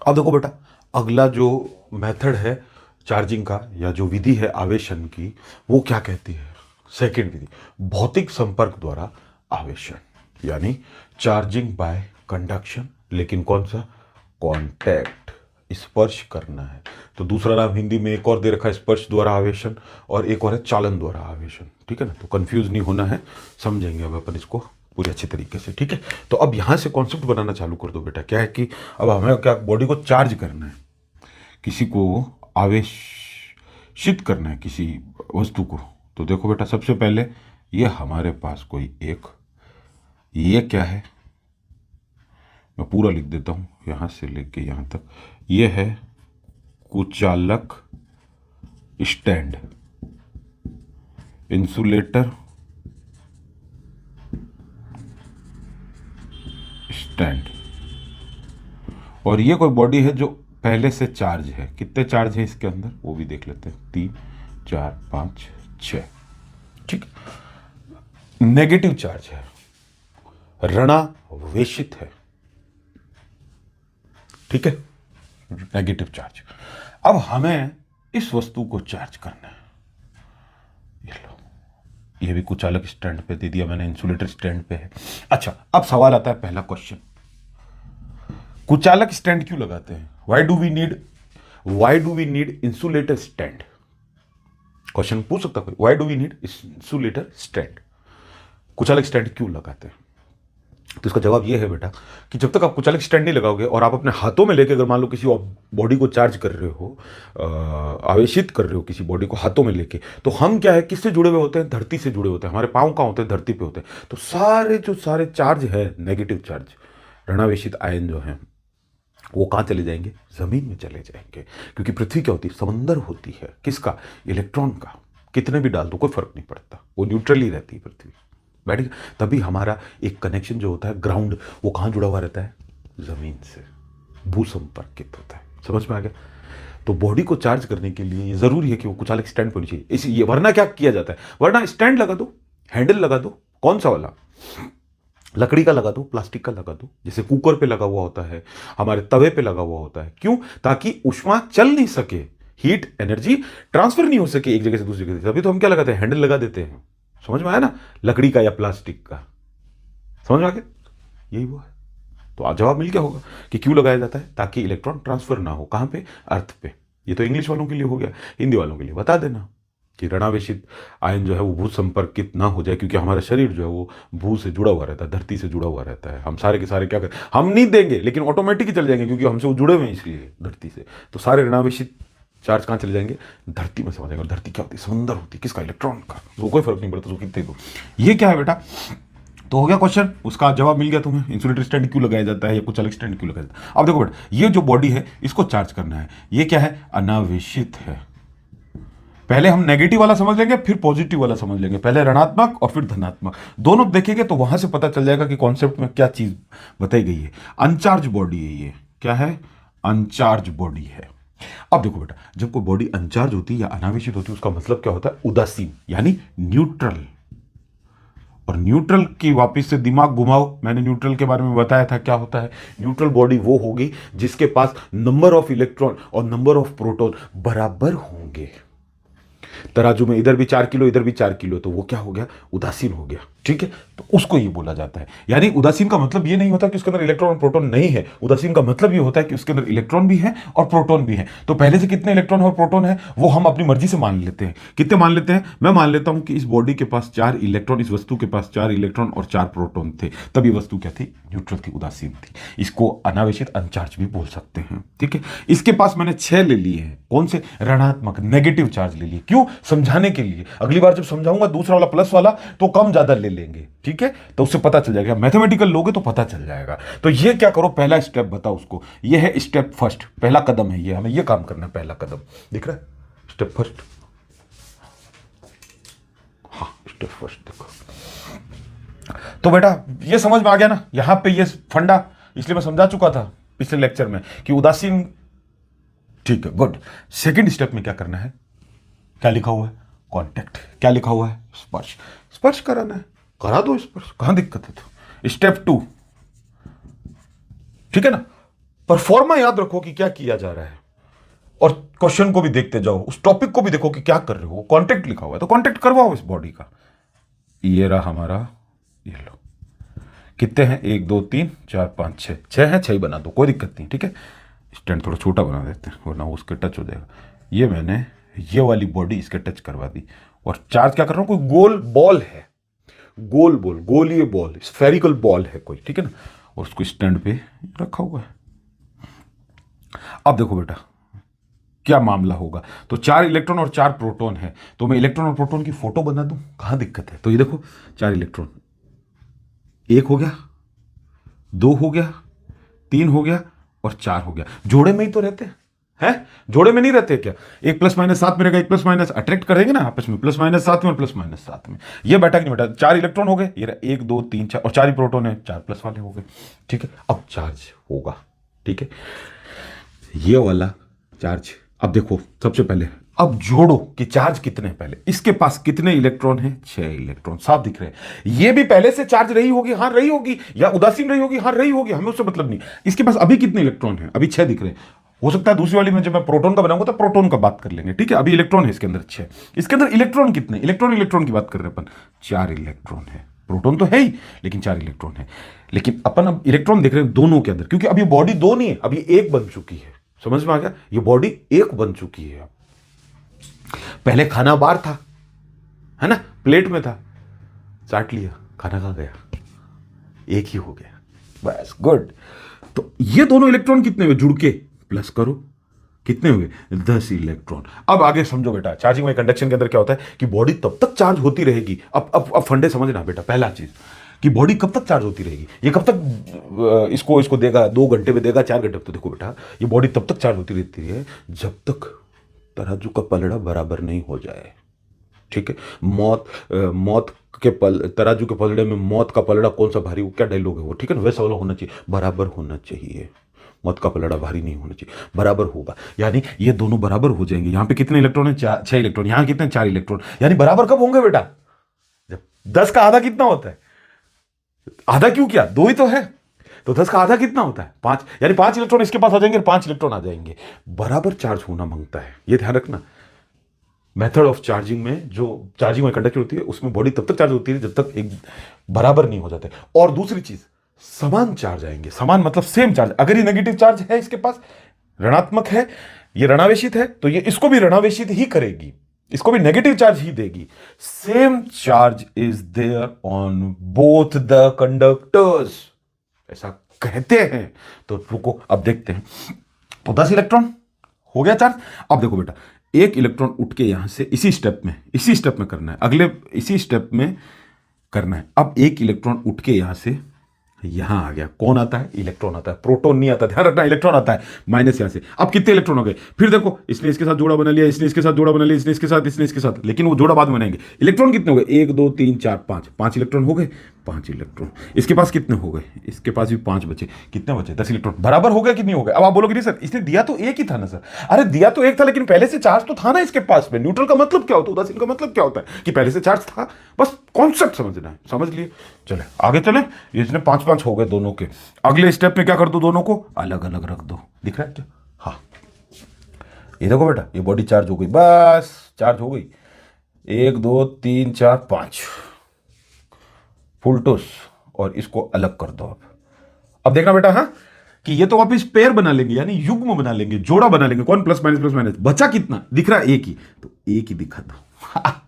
अब देखो बेटा, अगला जो मेथड है चार्जिंग का या जो विधि है आवेशन की, वो क्या कहती है? सेकंड विधि, भौतिक संपर्क द्वारा आवेशन, यानी चार्जिंग बाय कंडक्शन। लेकिन कौन सा? कांटेक्ट, स्पर्श करना है। तो दूसरा नाम हिंदी में एक और दे रखा है, स्पर्श द्वारा आवेशन, और एक और है चालन द्वारा आवेशन। ठीक है ना, तो कंफ्यूज नहीं होना है, समझेंगे अब अपन इसको पूरे अच्छे तरीके से। ठीक है, तो अब यहां से कॉन्सेप्ट बनाना चालू कर दो बेटा। क्या है कि अब हमें क्या बॉडी को चार्ज करना है, किसी को आवेशित करना है, किसी वस्तु को। तो देखो बेटा, सबसे पहले ये हमारे पास कोई एक, ये क्या है, मैं पूरा लिख देता हूं यहां से लेके यहां तक। ये है कुचालक स्टैंड, इंसुलेटर स्टैंड। और ये कोई बॉडी है जो पहले से चार्ज है। कितने चार्ज है इसके अंदर वो भी देख लेते हैं, 3 4 5 6। ठीक, नेगेटिव चार्ज है, ऋणावेशित है। ठीक है, नेगेटिव चार्ज। अब हमें इस वस्तु को चार्ज करना है। ये लो, ये भी कुचालक स्टैंड पे दे दिया मैंने, इंसुलेटर स्टैंड पे है। अच्छा, अब सवाल आता है, पहला क्वेश्चन, कुचालक स्टैंड क्यों लगाते हैं? Why do we need insulator stand? Question पूछ सकता कोई, why do we need insulator stand, कुचालक स्टैंड क्यों लगाते हैं? तो इसका जवाब यह है बेटा कि जब तक आप कुचालक स्टैंड नहीं लगाओगे और आप अपने हाथों में लेके, अगर मान लो किसी बॉडी को चार्ज कर रहे हो, आवेशित कर रहे हो किसी बॉडी को हाथों में लेके, तो हम क्या है, किससे जुड़े हुए होते हैं? धरती से जुड़े होते हैं। हमारे पाँव कहाँ होते हैं? धरती पे होते हैं। तो सारे जो सारे चार्ज है, नेगेटिव चार्ज, ऋणावेशित आयन जो है, वो कहाँ चले जाएंगे? जमीन में चले जाएंगे। क्योंकि पृथ्वी क्या होती है? समंदर होती है। किसका? इलेक्ट्रॉन का। कितने भी डाल दो कोई फर्क नहीं पड़ता, वो न्यूट्रल ही रहती है पृथ्वी। बैठ गया? तभी हमारा एक कनेक्शन जो होता है ग्राउंड, वो कहाँ जुड़ा हुआ रहता है? जमीन से, भू संपर्कित होता है। समझ में आ गया? तो बॉडी को चार्ज करने के लिए ये जरूरी है कि वो कुचालक स्टैंड पर होनी चाहिए। ये वरना क्या किया जाता है? वरना स्टैंड लगा दो, हैंडल लगा दो, कौन सा वाला, लकड़ी का लगा दो, प्लास्टिक का लगा दो, जैसे कुकर पे लगा हुआ होता है, हमारे तवे पे लगा हुआ होता है। क्यों? ताकि उष्मा चल नहीं सके, हीट एनर्जी ट्रांसफर नहीं हो सके एक जगह से दूसरी जगह। तभी तो हम क्या लगाते हैं? हैंडल लगा देते हैं। समझ में आया ना? लकड़ी का या प्लास्टिक का। समझ में आ गया? यही वो है। तो आज जवाब मिल गया होगा कि क्यों लगाया जाता है? ताकि इलेक्ट्रॉन ट्रांसफर ना हो। कहां पे? अर्थ पे। ये तो इंग्लिश वालों के लिए हो गया, हिंदी वालों के लिए बता देना कि ऋणावेशित आयन जो है वो भू संपर्कित ना हो जाए, क्योंकि हमारा शरीर जो है वो भू से जुड़ा हुआ रहता है, धरती से जुड़ा हुआ रहता है। हम सारे के सारे क्या करें? हम नहीं देंगे, लेकिन ऑटोमेटिक ही चल जाएंगे, क्योंकि हमसे वो जुड़े हुए हैं इसलिए धरती से। तो सारे ऋणावेशित चार्ज कहाँ चले जाएंगे? धरती में समझ जाएंगे। और धरती क्या होती है? समंदर होती है। किसका? इलेक्ट्रॉन का। तो कोई फर्क नहीं पड़ता तो कितने दो। ये क्या है बेटा? तो हो गया क्वेश्चन, उसका जवाब मिल गया तुम्हें। इंसुलेटर स्टैंड क्यों लगाया जाता है या कुछ अलग स्टैंड क्यों लगाया जाता है? अब देखो बेटा, ये जो बॉडी है इसको चार्ज करना है। ये क्या है? अनावेशित है। पहले हम नेगेटिव वाला समझ लेंगे, फिर पॉजिटिव वाला समझ लेंगे। पहले ऋणात्मक और फिर धनात्मक, दोनों देखेंगे तो वहां से पता चल जाएगा कि कॉन्सेप्ट में क्या चीज बताई गई है। अनचार्ज बॉडी है ये। क्या है? अनचार्ज बॉडी है। अब देखो बेटा, जब कोई बॉडी अनचार्ज होती है या अनावेशित होती है, उसका मतलब क्या होता है? उदासीन, यानी न्यूट्रल। और न्यूट्रल की वापस से दिमाग घुमाओ, मैंने न्यूट्रल के बारे में बताया था क्या होता है। न्यूट्रल बॉडी वो होगी जिसके पास नंबर ऑफ इलेक्ट्रॉन और नंबर ऑफ प्रोटॉन बराबर होंगे। तराजू में इधर भी 4 किलो इधर भी 4 किलो, तो वो क्या हो गया? उदासीन हो गया। ठीक है, तो उसको ये बोला जाता है। यानी उदासीन का मतलब ये नहीं होता कि उसके अंदर इलेक्ट्रॉन और प्रोटॉन नहीं है। उदासीन का मतलब ये होता है कि उसके अंदर इलेक्ट्रॉन भी है और प्रोटॉन भी है। तो पहले से कितने इलेक्ट्रॉन और प्रोटॉन है वो हम अपनी मर्जी से मान लेते हैं। कितने मान लेते हैं? मैं मान लेता हूं कि इस बॉडी के पास 4 इलेक्ट्रॉन, इस वस्तु के पास 4 इलेक्ट्रॉन और 4 प्रोटॉन थे। तब ये वस्तु क्या थी? न्यूट्रल थी, उदासीन थी। इसको अनावेशित, अनचार्ज भी बोल सकते हैं। ठीक है, इसके पास मैंने 6 ले लिए हैं। कौन से? ऋणात्मक, नेगेटिव चार्ज ले लिए। क्यों? समझाने के लिए। अगली बार जब समझाऊंगा दूसरा वाला प्लस वाला, तो कम ज्यादा ले लेंगे। ठीक है, तो उससे पता चल जाएगा। मैथमेटिकल लोगे तो पता चल जाएगा। तो ये क्या करो, पहला स्टेप बताओ उसको। ये है स्टेप फर्स्ट, पहला कदम है ये। हमें ये काम करना है, पहला कदम दिख रहा है? Step first. हाँ, स्टेप फर्स्ट देखो। तो बेटा ये समझ में आ गया ना? यहां पे ये फंडा इसलिए मैं समझा चुका था पिछले लेक्चर में कि उदासीन। ठीक है, गुड। सेकंड स्टेप में क्या करना है? क्या लिखा हुआ है? कॉन्टेक्ट। क्या लिखा हुआ है? स्पर्श। स्पर्श कराना है, करा दो स्पर्श, कहां दिक्कत है? तो स्टेप 2, ठीक है ना? परफॉर्मा याद रखो कि क्या किया जा रहा है, और क्वेश्चन को भी देखते जाओ, उस टॉपिक को भी देखो कि क्या कर रहे हो। कॉन्टेक्ट लिखा हुआ है तो कॉन्टेक्ट करवाओ इस बॉडी का। ये रहा हमारा, ये लो, कितने हैं, 1 2 3 4 5 6, 6 है, 6 ही बना दो, कोई दिक्कत नहीं, ठीक है। स्टैंड थोड़ा छोटा बना देते हैं वरना उसके टच हो जाएगा। ये मैंने ये वाली बॉडी इसके टच करवा दी, और चार्ज क्या कर रहा हूं, कोई गोल बॉल है, गोल बॉल, गोल ये बॉल, स्फेरिकल बॉल है कोई, ठीक है ना, और उसको स्टैंड पे रखा हुआ है। अब देखो बेटा क्या मामला होगा। तो 4 इलेक्ट्रॉन और 4 प्रोटॉन है, तो मैं इलेक्ट्रॉन और प्रोटॉन की फोटो बना दूं, कहां दिक्कत है। तो ये देखो 4 इलेक्ट्रॉन, 1 हो गया, 2 हो गया, 3 हो गया और 4 हो गया। जोड़े में ही तो रहते हैं, जोड़े में नहीं रहते क्या। एक प्लस माइनस साथ में रहेगा, एक प्लस माइनस अट्रैक्ट करेंगे ना आपस में, प्लस माइनस साथ में और प्लस माइनस साथ में। ये बैठा कि नहीं बैठा, 4 इलेक्ट्रॉन हो गए, ये 1 2 3 4 और 4 ही प्रोटॉन है, 4 प्लस वाले हो गए, ठीक है। अब चार्ज होगा, ठीक है, ये वाला चार्ज। अब देखो सबसे पहले अब जोड़ो कि चार्ज कितने हैं। पहले इसके पास कितने इलेक्ट्रॉन हैं, 6 इलेक्ट्रॉन, साफ दिख रहे हैं। ये भी पहले से चार्ज रही होगी, हाँ रही होगी, या उदासीन रही होगी, हाँ रही होगी, हमें उससे मतलब नहीं। इसके पास अभी कितने इलेक्ट्रॉन हैं, अभी 6 दिख रहे हैं। हो सकता है दूसरी वाली में जब मैं प्रोटॉन का बनाऊंगा तो प्रोटॉन का बात कर लेंगे, ठीक है। अभी इलेक्ट्रॉन है इसके अंदर 6, इसके अंदर इलेक्ट्रॉन कितने, इलेक्ट्रॉन की बात कर रहे हैं अपन, 4 इलेक्ट्रॉन है। प्रोटॉन तो है ही लेकिन 4 इलेक्ट्रॉन है। लेकिन अपन अब इलेक्ट्रॉन देख रहे हैं दोनों के अंदर, क्योंकि अभी बॉडी 2 नहीं है, अभी 1 बन चुकी है। समझ में आ गया, ये बॉडी 1 बन चुकी है। पहले खाना बाहर था, है ना, प्लेट में था, चाट लिया, खाना खा गया, एक ही हो गया, बस गुड। तो ये दोनों इलेक्ट्रॉन कितने हुए, जुड़ के प्लस करो, कितने हुए, 10 इलेक्ट्रॉन। अब आगे समझो बेटा, चार्जिंग में कंडक्शन के अंदर क्या होता है कि बॉडी तब तक चार्ज होती रहेगी। अब फंडे समझना बेटा, पहला चीज कि बॉडी कब तक चार्ज होती रहेगी, ये कब तक इसको देगा, 2 घंटे में देगा, 4 घंटे में। तो देखो बेटा, ये बॉडी तब तक चार्ज होती रहती है जब तक तराजू का पलड़ा बराबर नहीं हो जाए, ठीक है। मौत के तराजू के पलड़े में मौत का पलड़ा कौन सा भारी, क्या डायलॉग है वो, ठीक है ना, वैसा वाला होना चाहिए, बराबर होना चाहिए। मौत का पलड़ा भारी नहीं होना चाहिए, बराबर होगा, यानी ये दोनों बराबर हो जाएंगे। यहां पे कितने इलेक्ट्रॉन है, 6 इलेक्ट्रॉन, यहां कितने, 4 इलेक्ट्रॉन, यानी बराबर कब होंगे बेटा, जब 10 का आधा कितना होता है, आधा क्यों किया, 2 ही तो है, तो 10 का आधा कितना होता है, 5, यानी 5 इलेक्ट्रॉन इसके पास आ जाएंगे, 5 इलेक्ट्रॉन आ जाएंगे। बराबर चार्ज होना मांगता है, ये ध्यान रखना। मेथड ऑफ चार्जिंग में जो चार्जिंग में कंडक्टर होती है उसमें बॉडी तब तक चार्ज होती है जब तक एक बराबर नहीं हो जाते। और दूसरी चीज, समान चार्ज आएंगे, समान मतलब सेम चार्ज। अगर ये नेगेटिव चार्ज है इसके पास, ऋणात्मक है, ये ऋणावेशित है, तो ये इसको भी ऋणावेशित ही करेगी, इसको भी नेगेटिव चार्ज ही देगी। Same charge is there on both the conductors, ऐसा कहते हैं। तो रुको अब देखते हैं। तो 10 इलेक्ट्रॉन हो गया चार्ज। अब देखो बेटा, 1 इलेक्ट्रॉन उठ के यहां से इसी स्टेप में करना है, अगले इसी स्टेप में करना है। अब 1 इलेक्ट्रॉन उठ के यहां से यहां आ गया, कौन आता है, इलेक्ट्रॉन आता है, प्रोटॉन नहीं आता, ध्यान रखना, इलेक्ट्रॉन आता है, माइनस यहां से। अब कितने इलेक्ट्रॉन हो गए, फिर देखो, इसने इसके साथ जोड़ा बना लिया, इसने इसके साथ जोड़ा बना लिया, इसने इसके साथ, लेकिन वो जोड़ा बाद में बनाएंगे। इलेक्ट्रॉन कितने हो गए, 1 2 3 4 5, 5 इलेक्ट्रॉन हो गए, 5 इलेक्ट्रॉन। इसके पास कितने हो गए, इसके पास भी 5 बचे, कितने बचे, 10 इलेक्ट्रॉन। बराबर हो गया कि नहीं हो गया। अब आप बोलोगे नहीं सर, इसने दिया तो 1 ही था ना सर। अरे दिया तो 1 था, लेकिन पहले से चार्ज तो था ना इसके पास में। न्यूट्रल का मतलब क्या होता है, उदासीन का मतलब क्या होता है कि पहले से चार्ज था, बस कॉन्सेप्ट समझना है, समझ लिए। चले आगे चले, इसने 5-5 हो गए दोनों के। अगले स्टेप में क्या कर दो, दोनों को अलग अलग रख दो, दिख रहा है क्या, हाँ ये देखो बेटा, ये बॉडी चार्ज हो गई, बस चार्ज हो गई, 1 2 3 4 5 फुल टूस, और इसको अलग कर दो। अब देखना बेटा, हाँ कि ये तो वापिस पेयर बना लेंगे, यानी युग्म बना लेंगे, जोड़ा बना लेंगे, कौन, प्लस माइनस। बचा कितना दिख रहा है, 1 ही, तो 1 ही दिखा दो।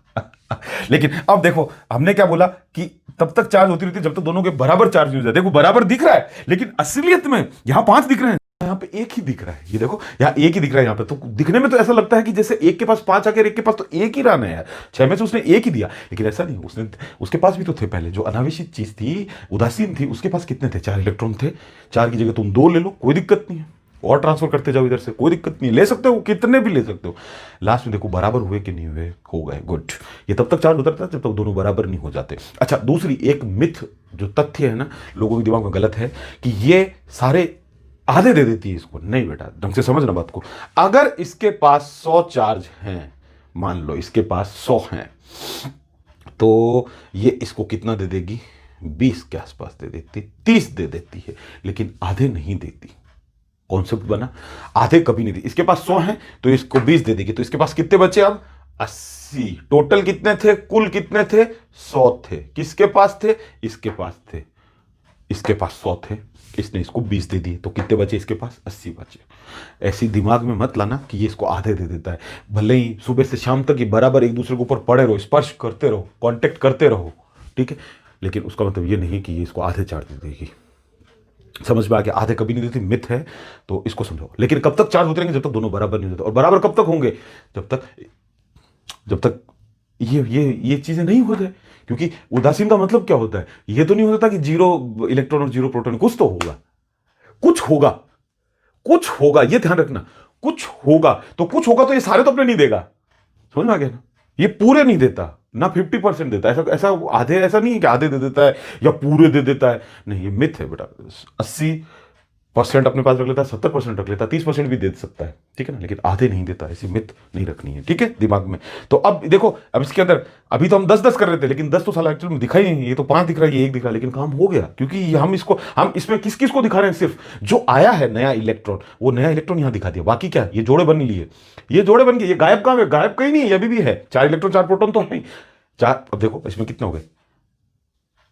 लेकिन अब देखो, हमने क्या बोला कि तब तक चार्ज होती रहती है जब तक दोनों के बराबर चार्ज नहीं हो जाए। देखो बराबर दिख रहा है, लेकिन असलियत में यहां 5 दिख रहे हैं, यहां पे 1 ही दिख रहा है। ये देखो यहां 1 ही दिख रहा है, यहां पे तो दिखने में तो ऐसा लगता है कि जैसे 1 के पास 5 आ गया, 1 के पास तो 1 ही रहना है यार, 6 में से उसने 1 ही दिया, लेकिन ऐसा नहीं, उसने उसके पास भी तो थे पहले, जो अनावेशित चीज थी, उदासीन थी, उसके पास कितने थे, 4 इलेक्ट्रॉन थे। 4 की जगह तुम 2 ले लो, कोई दिक्कत नहीं है, और ट्रांसफर करते जाओ इधर से, कोई दिक्कत नहीं, ले सकते हो, कितने भी ले सकते हो। लास्ट में देखो बराबर हुए कि नहीं हुए, हो गए, गुड। ये तब तक चार्ज होता रहता है जब तक दोनों बराबर नहीं हो जाते। अच्छा, दूसरी एक मिथ, जो तथ्य है ना लोगों के दिमाग में गलत है, कि ये सारे आधे दे देती है इसको। नहीं बेटा, ढंग से समझना बात को। अगर इसके पास 100 चार्ज हैं, मान लो इसके पास 100 हैं, तो ये इसको कितना दे देगी, 20 के आसपास दे देती, 30 दे देती है, लेकिन आधे नहीं देती। कॉन्सेप्ट बना। आधे कभी नहीं दी, इसके पास 100 है तो इसको 20 दे देगी, तो इसके पास कितने बचे अब 80। टोटल कितने थे, कुल कितने थे 100 थे। किसके पास थे, इसके पास थे। इसके पास 100 थे, इसने इसको 20 दे दिए, तो कितने बचे इसके पास 80 बचे। ऐसी दिमाग में मत लाना कि ये इसको आधे दे देता है। भले ही सुबह से शाम तक ये बराबर एक दूसरे के ऊपर पड़े रहो, स्पर्श करते रहो, कांटेक्ट करते रहो, ठीक है, लेकिन उसका मतलब ये नहीं कि ये इसको आधे चार्ज दे देगी। समझ में आ गया, आधे कभी नहीं देती, मिथ है, तो इसको समझो। लेकिन कब तक चार्ज होते रहेंगे, जब तक दोनों बराबर नहीं होते। और बराबर कब तक होंगे, जब तक ये चीजें नहीं हो जाए। क्योंकि उदासीन का मतलब क्या होता है, ये तो नहीं होता कि 0 इलेक्ट्रॉन और 0 प्रोटॉन, कुछ तो होगा, कुछ होगा, कुछ होगा, ये ध्यान रखना, कुछ होगा। तो कुछ होगा तो ये सारे तो अपने नहीं देगा, समझ में आ गया ना। ये पूरे नहीं देता ना, 50% देता है। ऐसा ऐसा आधे, ऐसा नहीं है कि आधे दे देता है या पूरे दे देता है, नहीं, ये मिथ है बेटा। 80% अपने पास रख लेता है, 70% रख लेता है, 30% भी दे सकता है, ठीक है ना, लेकिन आधे नहीं देता। ऐसी मिथ नहीं रखनी है, ठीक है, दिमाग में। तो अब देखो, अब इसके अंदर अभी तो हम 10-10 कर रहे थे, लेकिन 10 तो साला एक्चुअल में दिखा ही नहीं। ये तो 5 दिख रहा है, ये 1 दिख रहा है, लेकिन काम हो गया। क्योंकि हम इसमें किस किस को दिखा रहे हैं, सिर्फ जो आया है नया इलेक्ट्रॉन, वो नया इलेक्ट्रॉन यहां दिखा दिया। बाकी क्या, ये जोड़े बन लिए, ये जोड़े बन गए। ये गायब कहां है, गायब कहीं नहीं है, ये अभी भी है। 4 इलेक्ट्रॉन 4 प्रोटॉन तो है। 4, अब देखो इसमें कितने हो गए,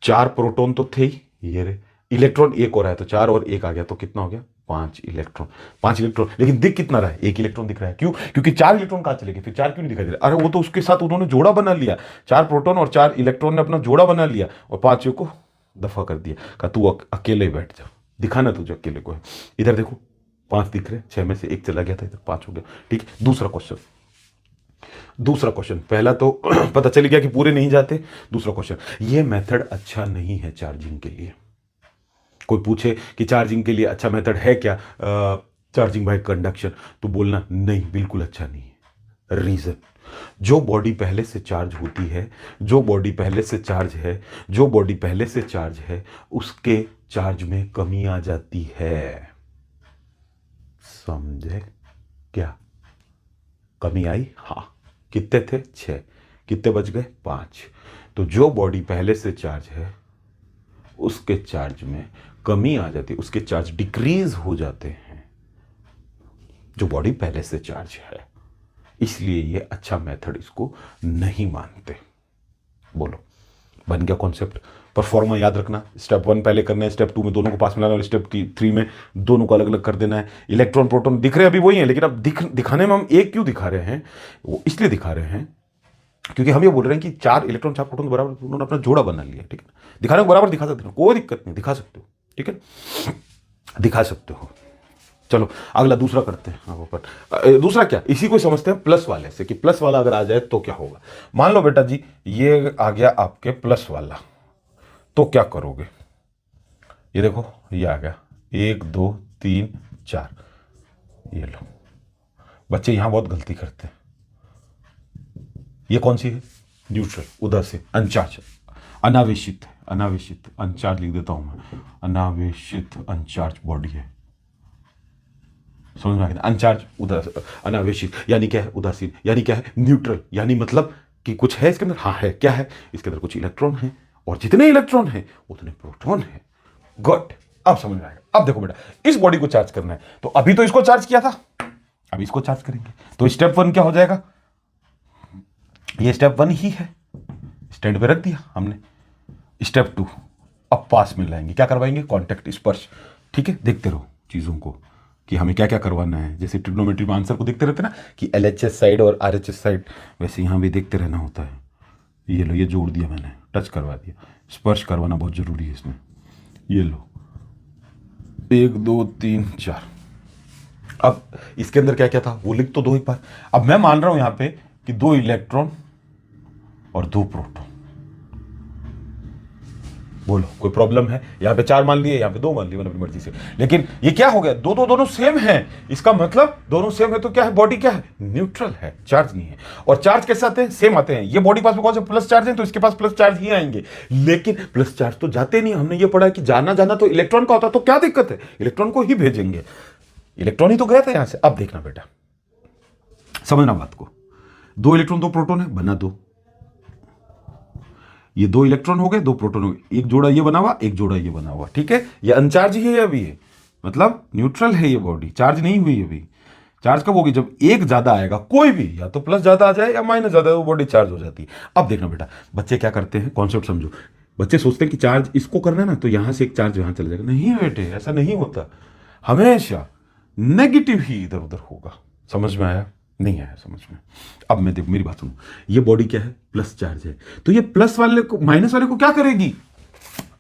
4 प्रोटॉन तो थे ही, ये रे इलेक्ट्रॉन 1 और है, तो 4 और 1 आ गया, तो कितना हो गया 5 इलेक्ट्रॉन। 5 इलेक्ट्रॉन, लेकिन दिख कितना रहा है, 1 इलेक्ट्रॉन दिख रहा है। क्यों, क्योंकि 4 इलेक्ट्रॉन कहां चले गए, फिर 4 क्यों नहीं दिखाई दे रहा। अरे वो तो उसके साथ उन्होंने जोड़ा बना लिया, 4 प्रोटॉन और 4 इलेक्ट्रॉन ने अपना जोड़ा बना लिया, और 5 को दफा कर दिया, कहा तू अकेले बैठ जा, दिखाना तुझे अकेले को है। इधर देखो 5 दिख रहे, 6 में से 1 चला गया था, इधर 5 हो गया, ठीक है। दूसरा क्वेश्चन, पहला तो पता चल गया कि पूरे नहीं जाते। दूसरा क्वेश्चन, ये मेथड अच्छा नहीं है चार्जिंग के लिए। कोई पूछे कि चार्जिंग के लिए अच्छा मेथड है क्या, चार्जिंग बाय कंडक्शन, तो बोलना नहीं, बिल्कुल अच्छा नहीं है। रीजन, जो बॉडी पहले से चार्ज होती है, जो बॉडी पहले से चार्ज है, जो बॉडी पहले से चार्ज है, उसके चार्ज में कमी आ जाती है। समझे क्या, कमी आई, हाँ। कितने थे 6, कितने बच गए 5। तो जो बॉडी पहले से चार्ज है उसके चार्ज में कमी आ जाती है, उसके चार्ज डिक्रीज हो जाते हैं, जो बॉडी पहले से चार्ज है। इसलिए ये अच्छा मेथड इसको नहीं मानते। बोलो, बन गया कॉन्सेप्ट। परफॉर्मा याद रखना, स्टेप 1 पहले करना है, स्टेप 2 में दोनों को पास मिलाना, और स्टेप 3 में दोनों को अलग अलग कर देना है। इलेक्ट्रॉन प्रोटॉन दिख रहे हैं अभी वही है, लेकिन अब दिखाने में हम एक क्यों दिखा रहे हैं, वो इसलिए दिखा रहे हैं क्योंकि हम ये बोल रहे हैं कि 4 इलेक्ट्रॉन 4 प्रोटॉन बराबर, उन्होंने अपना जोड़ा बना लिया, ठीक है। दिखाने को बराबर दिखा सकते हो, कोई दिक्कत नहीं, दिखा सकते हो, ठीक है, दिखा सकते हो। चलो अगला दूसरा करते हैं। हाँ, ऊपर दूसरा क्या, इसी को समझते हैं प्लस वाले से, कि प्लस वाला अगर आ जाए तो क्या होगा। मान लो बेटा जी ये आ गया आपके प्लस वाला, तो क्या करोगे। ये देखो ये आ गया 1 2 3 4, ये लो। बच्चे यहां बहुत गलती करते हैं। ये कौन सी है, न्यूट्रल, उदासीन, अनचार्ज, अनावेशित, अनावेशित, अनचार्ज लिख देता हूं मैं, अनावेशित अनचार्ज बॉडी है। समझ में आ गया, अनचार्ज अनावेशित यानी क्या है, उदासीन यानी क्या है, न्यूट्रल यानी मतलब कि कुछ है इसके अंदर, हाँ है, क्या है, इसके अंदर कुछ इलेक्ट्रॉन है, और जितने इलेक्ट्रॉन है उतने प्रोटॉन है। गुड, अब समझ में आएगा। अब देखो बेटा, इस बॉडी को चार्ज करना है, तो अभी तो इसको चार्ज किया था, अब इसको चार्ज करेंगे, तो स्टेप 1 क्या हो जाएगा, ये स्टेप 1 ही है, स्टैंड पे रख दिया हमने। स्टेप 2, अब पास में लाएंगे, क्या करवाएंगे, कॉन्टेक्ट, स्पर्श, ठीक है। देखते रहो चीजों को कि हमें क्या क्या करवाना है। जैसे ट्रिग्नोमेट्री में आंसर को देखते रहते ना कि LHS साइड और RHS साइड, वैसे यहाँ भी देखते रहना होता है। ये लो, ये जोड़ दिया मैंने, टच करवा दिया, स्पर्श करवाना बहुत जरूरी है इसमें। ये लो 1 2 3 4। अब इसके अंदर क्या क्या था वो लिख तो दो एक बार। अब मैं मान रहा हूं यहां पे कि 2 इलेक्ट्रॉन और 2 प्रोटॉन। बोलो कोई प्रॉब्लम है, यहां पे 4 मान लिए, यहां पे 2 मान लिए, अपनी मर्जी से। लेकिन ये क्या हो गया, दोनों सेम है। इसका मतलब दोनों सेम है तो क्या है, बॉडी क्या है, न्यूट्रल है, चार्ज नहीं है। और चार्ज कैसे आते हैं, सेम आते हैं। ये बॉडी पास में कौन से प्लस चार्ज है, तो इसके पास प्लस चार्ज ही आएंगे। लेकिन प्लस चार्ज तो जाते नहीं, हमने ये पढ़ा है कि जाना तो इलेक्ट्रॉन का होता है, तो क्या दिक्कत है, इलेक्ट्रॉन को ही भेजेंगे। इलेक्ट्रॉन ही तो गया था यहां से। अब देखना बेटा, समझना बात को, 2 इलेक्ट्रॉन 2 प्रोटॉन है, बना 2। ये 2 इलेक्ट्रॉन हो गए, 2 प्रोटॉन हो गए, एक जोड़ा ये बना हुआ, एक जोड़ा ये बना हुआ, ठीक है। ये अनचार्ज ही है अभी, मतलब न्यूट्रल है ये बॉडी, चार्ज नहीं हुई अभी। चार्ज कब होगी? जब एक ज्यादा आएगा, कोई भी, या तो प्लस ज्यादा आ जाए या माइनस ज्यादा, वो बॉडी चार्ज हो जाती है। अब देखना बेटा, बच्चे क्या करते हैं, कॉन्सेप्ट समझो। बच्चे सोचते हैं कि चार्ज इसको करना है ना, तो यहां से एक चार्ज यहां चला जाएगा। नहीं बेटे, ऐसा नहीं होता। हमेशा नेगेटिव ही इधर उधर होगा। समझ में आया? नहीं आया समझ में? अब मैं देखो, मेरी बात सुनो, ये बॉडी क्या है? प्लस चार्ज है। तो ये प्लस वाले को माइनस वाले को क्या करेगी?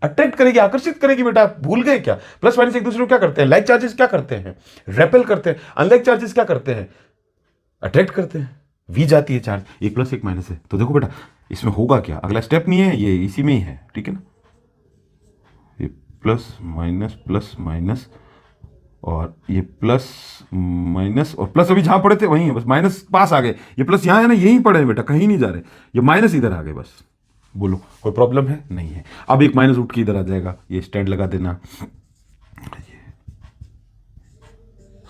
अट्रैक्ट करेगी, आकर्षित करेगी। बेटा भूल गए क्या? प्लस माइनस एक दूसरे को क्या करते हैं? लाइक चार्जेस क्या करते हैं? रेपेल करते हैं। अनलाइक चार्जेस क्या करते हैं? अट्रैक्ट करते हैं। वी जाती है चार्ज, एक प्लस एक माइनस है। तो देखो बेटा, इसमें होगा क्या? अगला स्टेप नहीं है ये, इसी में ही है, ठीक है ना? ये प्लस माइनस और ये प्लस माइनस और प्लस अभी जहां पड़े थे वहीं है, बस माइनस पास आ गए। ये प्लस यहां है ना, यहीं पड़े हैं बेटा, कहीं नहीं जा रहे। ये माइनस इधर आ गए बस। बोलो कोई प्रॉब्लम है? नहीं है। अब एक माइनस उठ के इधर आ जाएगा, ये स्टैंड लगा देना।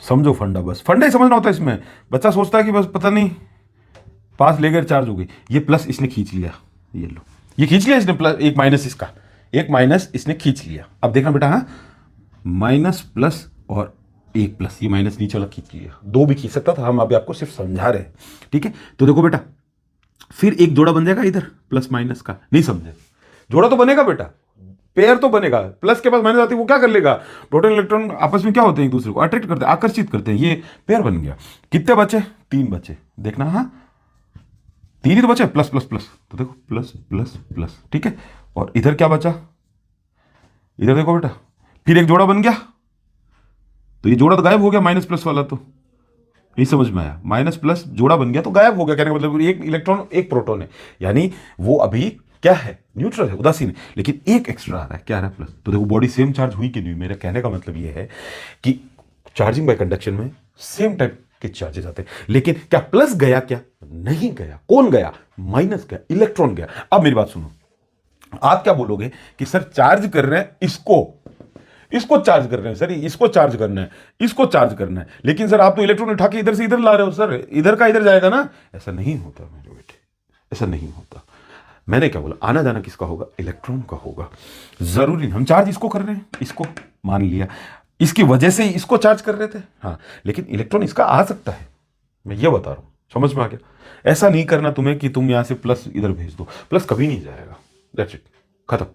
समझो फंडा, बस फंडा ही समझना होता है इसमें। बच्चा सोचता है कि बस पता नहीं पास ले गए, चार्ज हो गई। ये प्लस इसने खींच लिया, ये लो, ये खींच लिया इसने, प्लस एक माइनस, इसका एक माइनस इसने खींच लिया। अब देखना बेटा, हाँ, माइनस प्लस और एक प्लस, ये माइनस नीचे वाला खींच लिया। दो भी खींच सकता था, हम अभी आपको सिर्फ समझा रहे हैं, ठीक है? तो देखो बेटा, फिर एक जोड़ा बन जाएगा इधर प्लस माइनस का। नहीं समझे? जोड़ा तो बनेगा बेटा, पेयर तो बनेगा। प्लस के पास माइनस आती है, वो क्या कर लेगा? प्रोटॉन इलेक्ट्रॉन आपस में क्या होते हैं? एक दूसरे को अट्रैक्ट करते हैं, आकर्षित करते हैं। ये पेयर बन गया। कितने बचे? 3 बचे। देखना, हाँ 3 ही तो बचे, प्लस प्लस प्लस। तो देखो प्लस प्लस प्लस, ठीक है? और इधर क्या बचा? इधर देखो बेटा, फिर एक जोड़ा बन गया। तो ये जोड़ा तो गायब हो गया, माइनस प्लस वाला। तो यही समझ में आया? माइनस प्लस जोड़ा बन गया तो गायब हो गया। कहने का मतलब एक इलेक्ट्रॉन एक प्रोटॉन है, यानी वो अभी क्या है? न्यूट्रल है, उदासीन है। लेकिन एक एक्स्ट्रा आ रहा है, क्या आ रहा है? प्लस। तो देखो बॉडी सेम चार्ज हुई कि नहीं? मेरे कहने का मतलब ये है कि चार्जिंग बाय कंडक्शन में सेम टाइप के चार्जेस आते हैं। लेकिन क्या प्लस गया? क्या नहीं गया। कौन गया? माइनस गया, इलेक्ट्रॉन गया। अब मेरी बात सुनो, आप क्या बोलोगे कि सर चार्ज कर रहे हैं इसको चार्ज कर रहे हैं सर, इसको चार्ज करना है, इसको चार्ज करना है, लेकिन सर आप तो इलेक्ट्रॉन उठा के इधर से इधर ला रहे हो सर, इधर का इधर जाएगा ना। ऐसा नहीं होता मेरे बेटे, ऐसा नहीं होता। मैंने क्या बोला? आना जाना किसका होगा? इलेक्ट्रॉन का होगा। जरूरी नहीं हम चार्ज इसको कर रहे हैं, इसको मान लिया, इसकी वजह से ही इसको चार्ज कर रहे थे, हाँ, लेकिन इलेक्ट्रॉन इसका आ सकता है। मैं ये बता रहा हूं, समझ में आ गया? ऐसा नहीं करना तुम्हें कि तुम यहां से प्लस इधर भेज दो। प्लस कभी नहीं जाएगा, दैट्स इट, खत्म।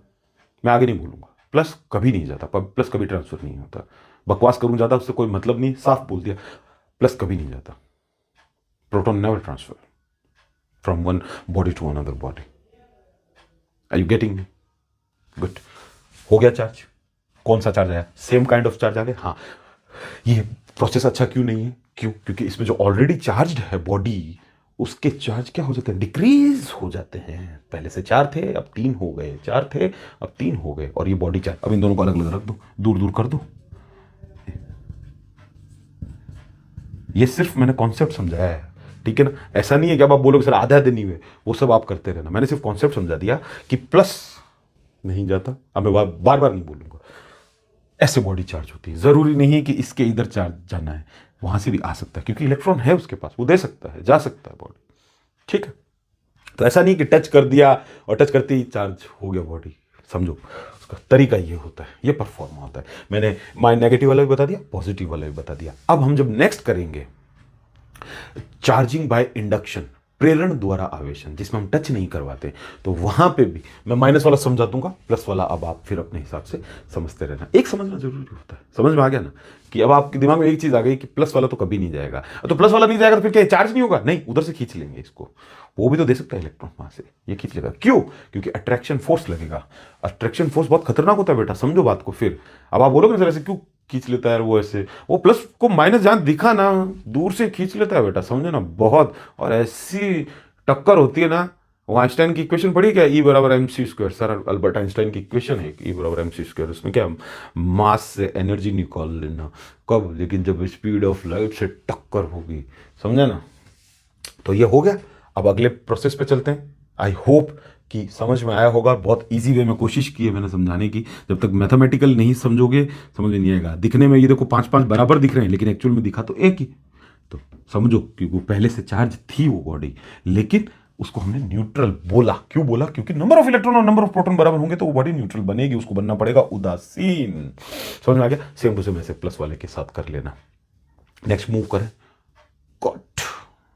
मैं आगे नहीं बोलूंगा। प्लस कभी नहीं जाता, प्लस कभी ट्रांसफर नहीं होता। बकवास करूं ज्यादा, उससे कोई मतलब नहीं, साफ बोल दिया। प्लस कभी नहीं जाता। Proton never transfer from one body to another body. Are you getting me? Good. हो गया चार्ज। कौन सा चार्ज आया? सेम काइंड ऑफ चार्ज आ गया। हाँ, ये प्रोसेस अच्छा क्यों नहीं है? क्यों? क्योंकि इसमें जो ऑलरेडी चार्ज्ड है बॉडी, उसके चार्ज क्या हो जाते हैं? डिक्रीज हो जाते हैं। पहले से 4 थे, अब 3 हो गए, 4 थे अब 3 हो गए, और ये बॉडी चार्ज। अब इन दोनों को अलग अलग रख दो, दूर दूर कर दो। ये सिर्फ मैंने कॉन्सेप्ट समझाया है, ठीक है ना? ऐसा नहीं है कि अब आप बोलोगे सर आधे आधे नहीं हुए, वो सब आप करते रहना। मैंने सिर्फ कॉन्सेप्ट समझा दिया कि प्लस नहीं जाता। अब मैं बार बार नहीं बोलूंगा। ऐसे बॉडी चार्ज होती है। जरूरी नहीं है कि इसके इधर चार्ज जाना है, वहां से भी आ सकता है, क्योंकि इलेक्ट्रॉन है उसके पास, वो दे सकता है, जा सकता है बॉडी, ठीक है? तो ऐसा नहीं कि टच कर दिया और टच करते ही चार्ज हो गया बॉडी। समझो, उसका तरीका ये होता है, ये परफॉर्म होता है। मैंने माइंड नेगेटिव वाला भी बता दिया, पॉजिटिव वाला भी बता दिया। अब हम जब नेक्स्ट करेंगे चार्जिंग बाय इंडक्शन, प्रेरण द्वारा आवेशन, जिसमें हम टच नहीं करवाते, तो वहां पे भी मैं माइनस वाला समझा दूंगा, प्लस वाला अब आप फिर अपने हिसाब से समझते रहना। एक समझना जरूरी होता है। समझ में आ गया ना कि अब आपके दिमाग में एक चीज आ गई कि प्लस वाला तो कभी नहीं जाएगा। तो प्लस वाला नहीं जाएगा तो फिर क्या चार्ज नहीं होगा? नहीं, उधर से खींच लेंगे इसको, वो भी तो दे सकता है इलेक्ट्रॉन, वहां से ये खींच लेगा। क्यों? क्योंकि अट्रैक्शन फोर्स लगेगा। अट्रैक्शन फोर्स बहुत खतरनाक होता है बेटा, समझो बात को। फिर अब आप बोलोगे सर ऐसे क्यों खींच लेता है वो? ऐसे वो प्लस को माइनस जहां दिखा ना, दूर से खींच लेता है बेटा, समझे ना? बहुत। और ऐसी टक्कर होती है ना, वो आइंस्टाइन की इक्वेशन पढ़ी क्या? ई बराबर M C square. Sir Albert Einstein की इक्वेशन है ई बराबर एम सी स्क्वायर। उसमें क्या मास से एनर्जी निकाल लेना। कब? लेकिन जब स्पीड ऑफ लाइट से टक्कर होगी, समझे ना? तो ये हो गया। अब अगले प्रोसेस पे चलते हैं। आई होप कि समझ में आया होगा। बहुत इजी वे में कोशिश की है मैंने समझाने की। जब तक मैथमेटिकल नहीं समझोगे समझ में नहीं आएगा। दिखने में ये देखो 5-5 बराबर दिख रहे हैं, लेकिन एक्चुअल में दिखा तो एक ही। तो समझो कि वो पहले से चार्ज थी वो बॉडी, लेकिन उसको हमने न्यूट्रल बोला। क्यों बोला? क्योंकि नंबर ऑफ इलेक्ट्रॉन और नंबर ऑफ प्रोटॉन बराबर होंगे तो वो बॉडी न्यूट्रल बनेगी, उसको बनना पड़ेगा उदासीन। समझ में आ गया? सेम टू सेम ऐसे प्लस वाले के साथ कर लेना। नेक्स्ट मूव करें